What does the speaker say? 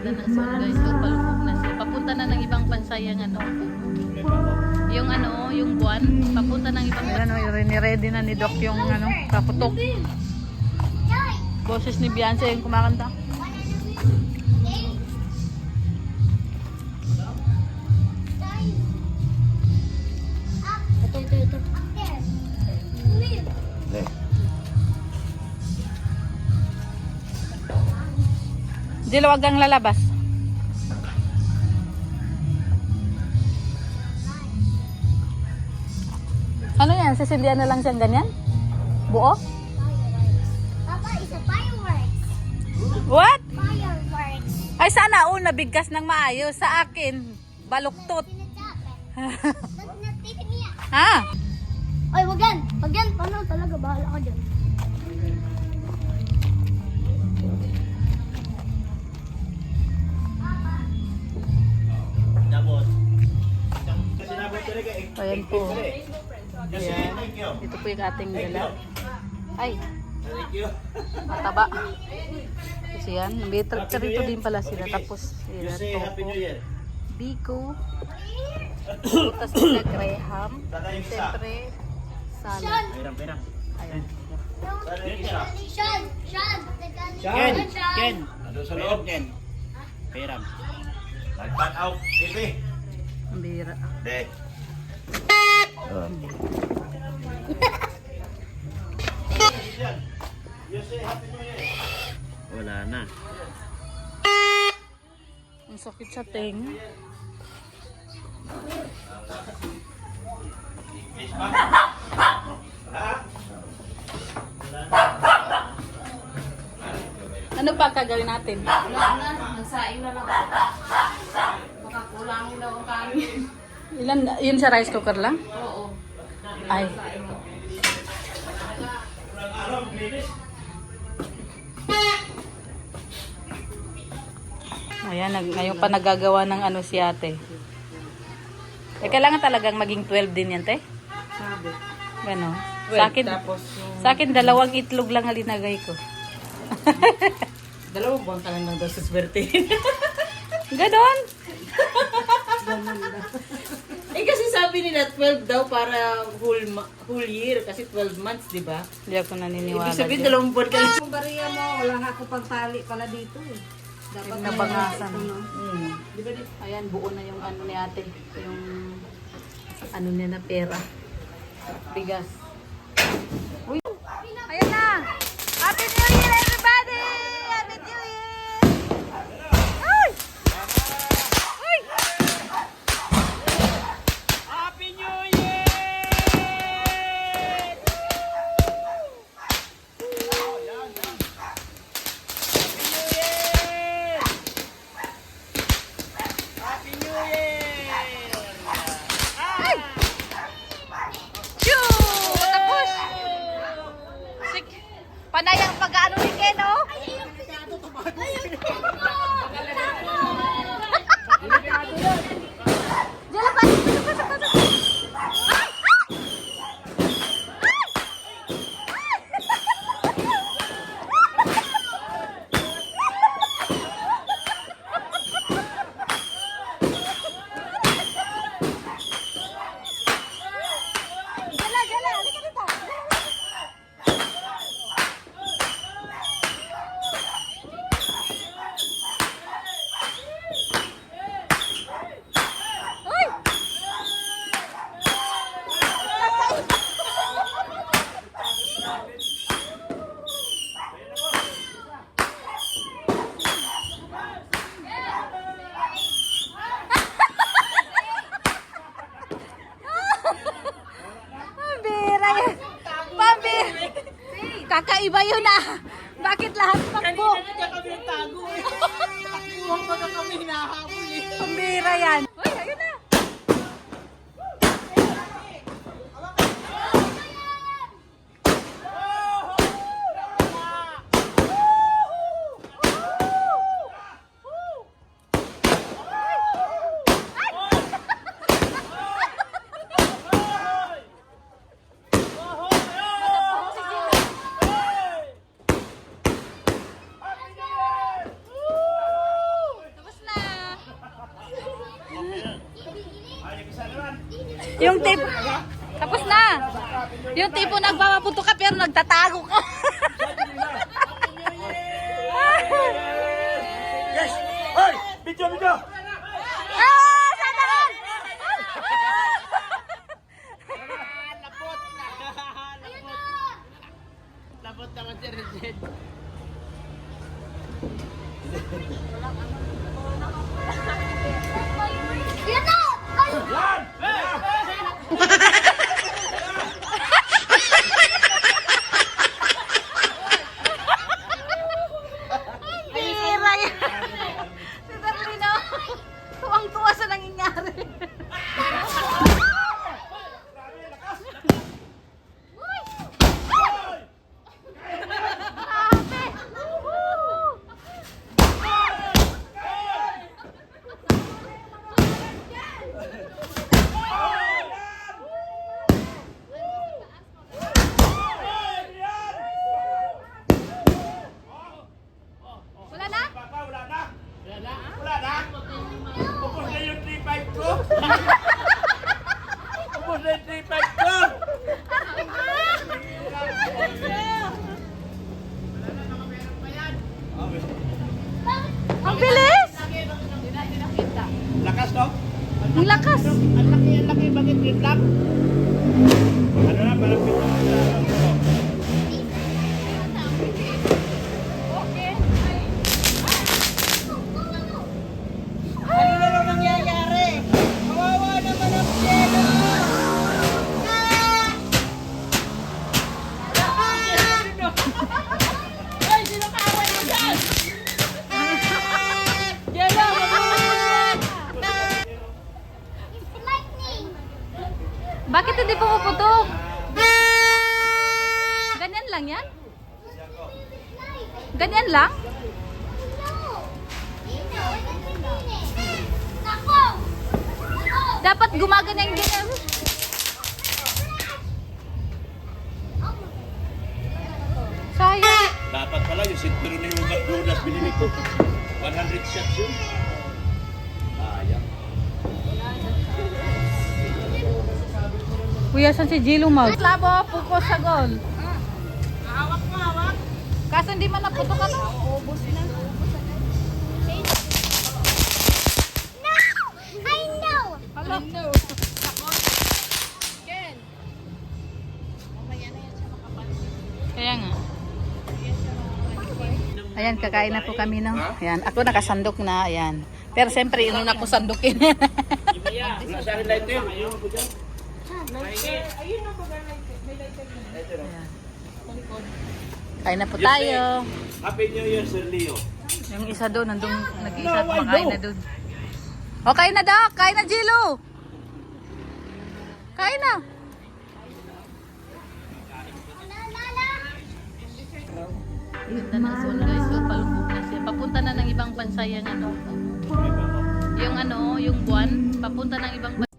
ganda ng suot guys. Papalubog na siya. Papunta na ng ibang bansa yung ano. Yung ano, yung buwan. Papunta ng ibang bansa. Ayan, ready na ni Doc yung ano, kaputok. Boses ni Beyonce yung kumakanta. Ito. Jilo, wag kang lalabas. Ano yan? Sisilyan na lang siyang ganyan? Buo? Papa, is a fireworks. What? Fireworks. Ay sana all nabigkas ng maayos. Sa akin, baluktot. Ha? Ay, wag yan. Wag yan. Paano talaga? Bahala ka dyan. Ayan po. Ayan. Ito po yung ating dala. Ay. Mataba. Kasi yan. May trito din pala sila. Tapos, yan. Topo. Biko. Putas nila Graham. Siyempre, salad. Ayan. Ken. Ano sa loob, Ken? Peram. Nagpan out, TV. Ang bira. De. Wala na. Ang sakit sa ting. Ano pa kagawin natin? Nagsaing na lang. Makakulang daw ang kanin. Ilan, yun sa rice cooker lang? Oo. Ay. Ayan, ngayon pa nagagawa ng ano si ate. Eh, kailangan talagang maging 12 din yan, te? Sabi. Gano? Sa akin, Tapos yung sa akin, 2 itlog lang ang linagay ko. 2 buwan ka lang daw sa swerte. Ganon? Eh kasi sabi nila 12 daw para whole year kasi 12 months, di ba? Hindi ako naniniwala. Ibig sabihin dyan. 2 buwan ka lang. Yung bariya mo, wala nga ako pagtali pala dito eh. Dapat Nabangasan. ito, no? Di ba di? Ayan, buo na yung ano ni ate. Yung ano niya na pera. Bigas. Uy! Ayan na! Happy New Year, everybody! Happy New Year! Ay! Ay! Happy New Year! Happy New Year! Shoo! Tapos! Sik! Panay ang pag-ano ni Ken, oh! Diyan lang, pasok! Pambira yan. Pambira. Kakaiba yun ah. Bakit lahat pakbo? Kanina kami nagtago eh. Takbuhan pa kami hinahabol eh. Pambira yan. Uy, ayun na. Yung tipo, tapos na. Yung tipo nagpapaputo ka pero nagtatago ka. Yes! Hoy! Video, video! Ah! Sandaan! Labot naman si Regine. Yan na! Ay! Yan! Tira yan. Si Sabrina, tuwang-tuwa sa nangyayari. Grabe. Woo! Wala na? Papa, wala na? Wala na? Ubus na yung 3-5 ko? Ubus na yung 3-5 ko? Ang bilis! Lakas, no? Ang lakas! Ang laki, bakit yun lang? Ano na, parang pito na. Ano na lang nangyayari? Kawawa naman ang Jello! Ay, sino kaaway mo dyan? Jello, mag-uusap! Lightning! Bakit hindi pumuputok? Ganyan lang yan? Ganyan lang? Nako! Dapat gumaganyan-ganyan. Sayang. Dapat pala yung sinturo na yung McDonald's binili ko. 100 shots yun. Sayang. Kuya, saan si Jilo Mag? Labo, puko sa gol. Hawak mo, hawak. Kaso hindi man naputok ka to. No! I know! Hello. Kaya nga. Ayan, kakain na po kami, no? Ayan, ako nakasandok na, ayan. Pero siyempre, inuna ko sandukin. Wala sa akin lighter. Kain na po tayo. Happy New Year, Sir Leo. Yung isa doon, nandun, nag-isa at makain na doon. O, kain na, Doc! Kain na, Jilo! Kain na! Ganda ng zone, guys. So, palubog na siya. Papunta na ng ibang bansa yung ano. Yung ano, yung buwan. Papunta ng ibang bansa.